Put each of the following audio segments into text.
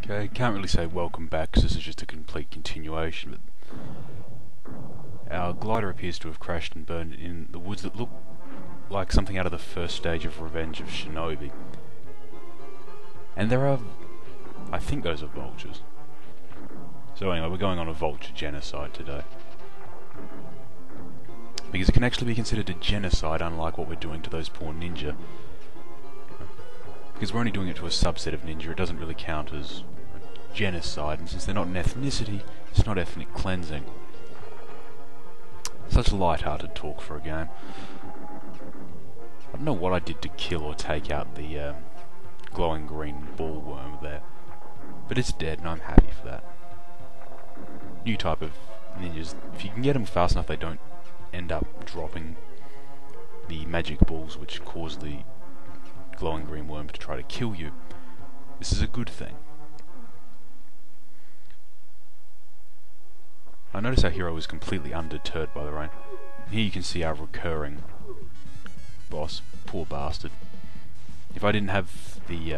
Okay, can't really say welcome back because this is just a complete continuation, but our glider appears to have crashed and burned in the woods that look like something out of the first stage of Revenge of Shinobi. And there are, I think those are vultures. So anyway, we're going on a vulture genocide today. Because it can actually be considered a genocide, unlike what we're doing to those poor ninja. Because we're only doing it to a subset of ninja, it doesn't really count as genocide, and since they're not an ethnicity, it's not ethnic cleansing. Such light-hearted talk for a game. I don't know what I did to kill or take out the glowing green bullworm there, but it's dead and I'm happy for that. New type of ninjas. If you can get them fast enough, they don't end up dropping the magic balls which cause the glowing green worm to try to kill you. This is a good thing. I notice our hero is completely undeterred by the rain. Here you can see our recurring boss. Poor bastard. If I didn't have the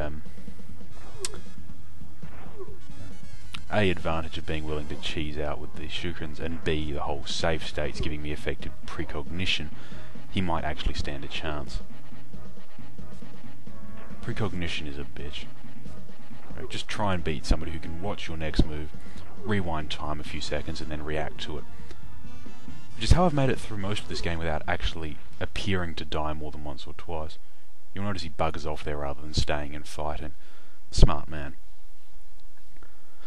A advantage of being willing to cheese out with the Shukrins, and B the whole save states giving me effective precognition, he might actually stand a chance. Precognition is a bitch. Right, just try and beat somebody who can watch your next move, rewind time a few seconds and then react to it. Which is how I've made it through most of this game without actually appearing to die more than once or twice. You'll notice he buggers off there rather than staying and fighting. Smart man.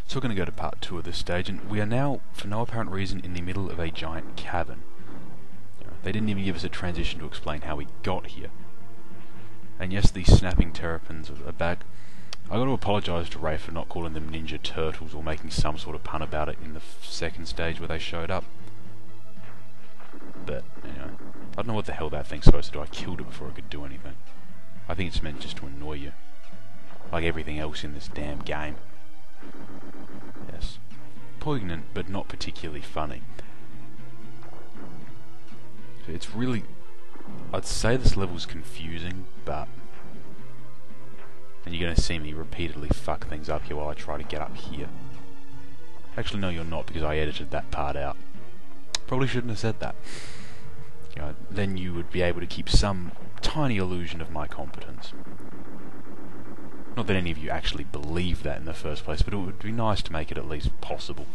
So we're going to go to part 2 of this stage, and we are now, for no apparent reason, in the middle of a giant cavern. They didn't even give us a transition to explain how we got here. And yes, these snapping terrapins are back. I got to apologise to Ray for not calling them Ninja Turtles or making some sort of pun about it in the second stage where they showed up. But, anyway, I don't know what the hell that thing's supposed to do. I killed it before it could do anything. I think it's meant just to annoy you. Like everything else in this damn game. Yes. Poignant, but not particularly funny. It's really... I'd say this level's confusing, but... And you're going to see me repeatedly fuck things up here while I try to get up here. Actually, no, you're not, because I edited that part out. Probably shouldn't have said that. Then you would be able to keep some tiny illusion of my competence. Not that any of you actually believe that in the first place, but it would be nice to make it at least possible.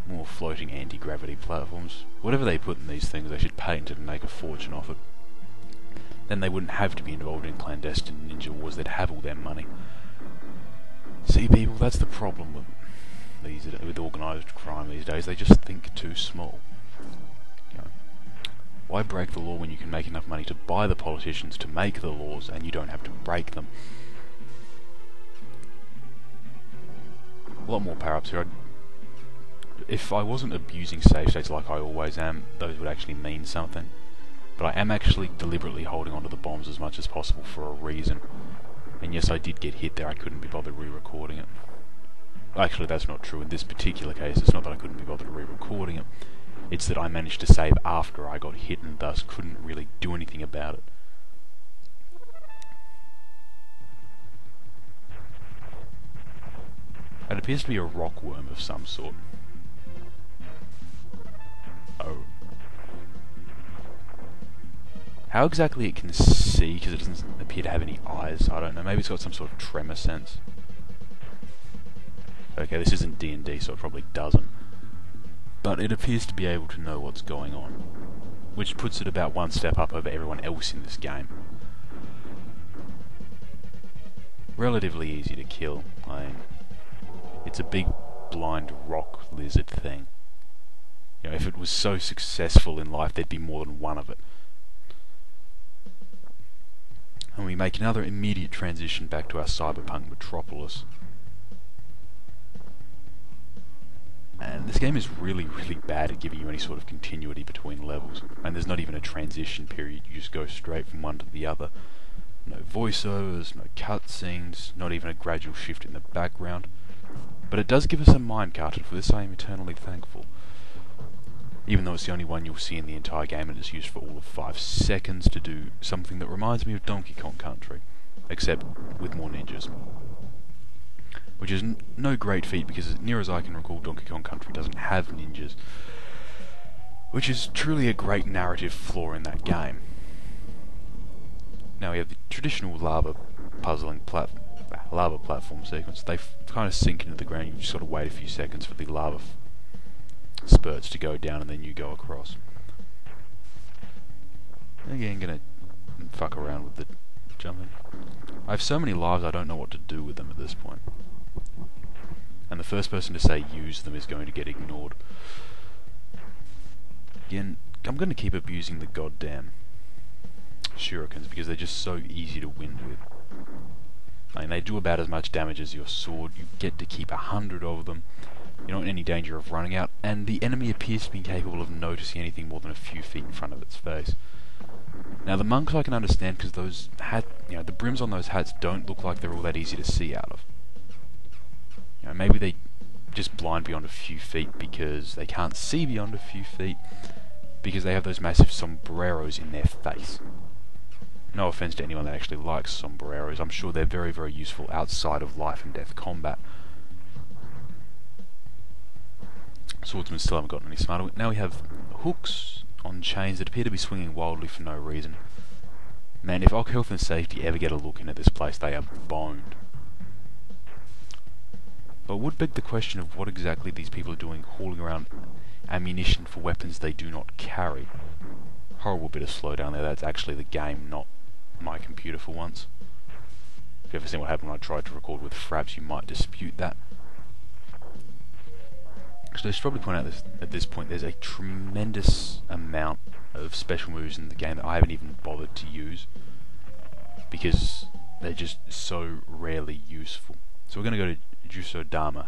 More floating anti-gravity platforms. Whatever they put in these things, they should patent it and make a fortune off it. Then they wouldn't have to be involved in clandestine ninja wars, they'd have all their money. See people, that's the problem with organised crime these days, they just think too small. Why break the law when you can make enough money to buy the politicians to make the laws and you don't have to break them? A lot more power-ups here. If I wasn't abusing save states like I always am, those would actually mean something. But I am actually deliberately holding onto the bombs as much as possible for a reason. And yes, I did get hit there, I couldn't be bothered re-recording it. Actually, that's not true. In this particular case, it's not that I couldn't be bothered re-recording it. It's that I managed to save after I got hit and thus couldn't really do anything about it. It appears to be a rock worm of some sort. Oh. How exactly it can see, because it doesn't appear to have any eyes, I don't know. Maybe it's got some sort of tremor sense. Okay, this isn't D&D, so it probably doesn't. But it appears to be able to know what's going on, which puts it about one step up over everyone else in this game. Relatively easy to kill. It's a big, blind rock lizard thing. If it was so successful in life, there'd be more than one of it. And we make another immediate transition back to our cyberpunk metropolis. And this game is really, really bad at giving you any sort of continuity between levels. And there's not even a transition period, you just go straight from one to the other. No voiceovers, no cutscenes, not even a gradual shift in the background. But it does give us a minecart, and for this I am eternally thankful. Even though it's the only one you'll see in the entire game, and it's used for all of 5 seconds to do something that reminds me of Donkey Kong Country. except with more ninjas. Which is no great feat because, as near as I can recall, Donkey Kong Country doesn't have ninjas. Which is truly a great narrative flaw in that game. Now we have the traditional lava platform sequence. They kind of sink into the ground. You just sort of wait a few seconds for the lava spurts to go down, and then you go across. Again, gonna fuck around with the jumping. I have so many lives I don't know what to do with them at this point. And the first person to say use them is going to get ignored. Again, I'm going to keep abusing the goddamn shurikens because they're just so easy to win with. I mean, they do about as much damage as your sword. You get to keep 100 of them. You're not in any danger of running out, and the enemy appears to be incapable of noticing anything more than a few feet in front of its face. Now, the monks I can understand because those the brims on those hats don't look like they're all that easy to see out of. Maybe they just blind beyond a few feet because they can't see beyond a few feet because they have those massive sombreros in their face. No offense to anyone that actually likes sombreros. I'm sure they're very, very useful outside of life and death combat. Swordsmen still haven't gotten any smarter. Now we have hooks on chains that appear to be swinging wildly for no reason. Man, if Ock Health and Safety ever get a look in at this place, they are boned. But it would beg the question of what exactly these people are doing hauling around ammunition for weapons they do not carry. Horrible bit of slowdown there. That's actually the game, not my computer for once. If you've ever seen what happened when I tried to record with fraps, you might dispute that. Actually, I should probably point out this, at this point there's a tremendous amount of special moves in the game that I haven't even bothered to use because they're just so rarely useful. So we're going to go to Juso Dama,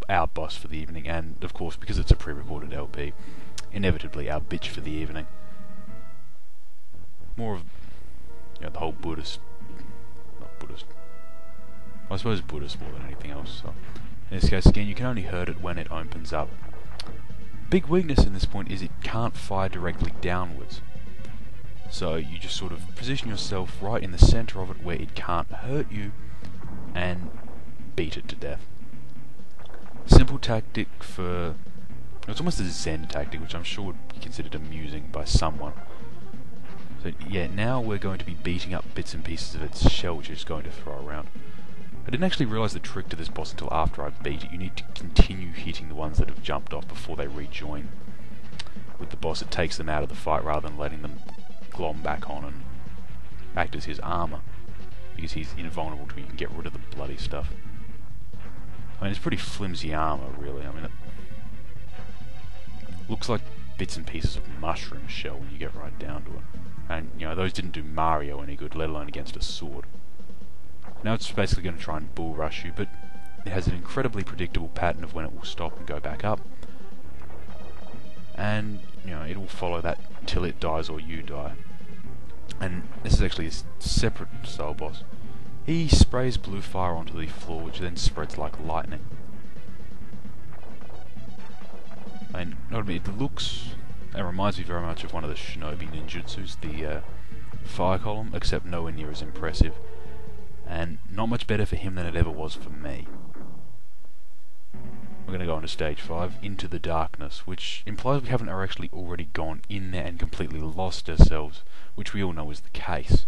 our boss for the evening, and of course, because it's a pre-recorded LP, inevitably our bitch for the evening. More of, the whole not Buddhist, I suppose Buddhist more than anything else. So in this case, again, you can only hurt it when it opens up. Big weakness in this point is it can't fire directly downwards. So you just sort of position yourself right in the center of it where it can't hurt you and beat it to death. Simple tactic for... It's almost a Zen tactic, which I'm sure would be considered amusing by someone. So yeah, now we're going to be beating up bits and pieces of its shell, which it's going to throw around. I didn't actually realise the trick to this boss until after I beat it. You need to continue hitting the ones that have jumped off before they rejoin. With the boss, it takes them out of the fight rather than letting them glom back on and act as his armour. Because he's invulnerable to it, you can get rid of the bloody stuff. I mean, it's pretty flimsy armour, really. I mean, it looks like bits and pieces of mushroom shell when you get right down to it. And, those didn't do Mario any good, let alone against a sword. Now it's basically going to try and bull rush you, but it has an incredibly predictable pattern of when it will stop and go back up. And, it will follow that until it dies or you die. And this is actually a separate style boss. He sprays blue fire onto the floor, which then spreads like lightning. And it looks... It reminds me very much of one of the shinobi ninjutsus, the fire column, except nowhere near as impressive. And not much better for him than it ever was for me. We're going to go on to stage 5, Into the Darkness, which implies we haven't actually already gone in there and completely lost ourselves, which we all know is the case.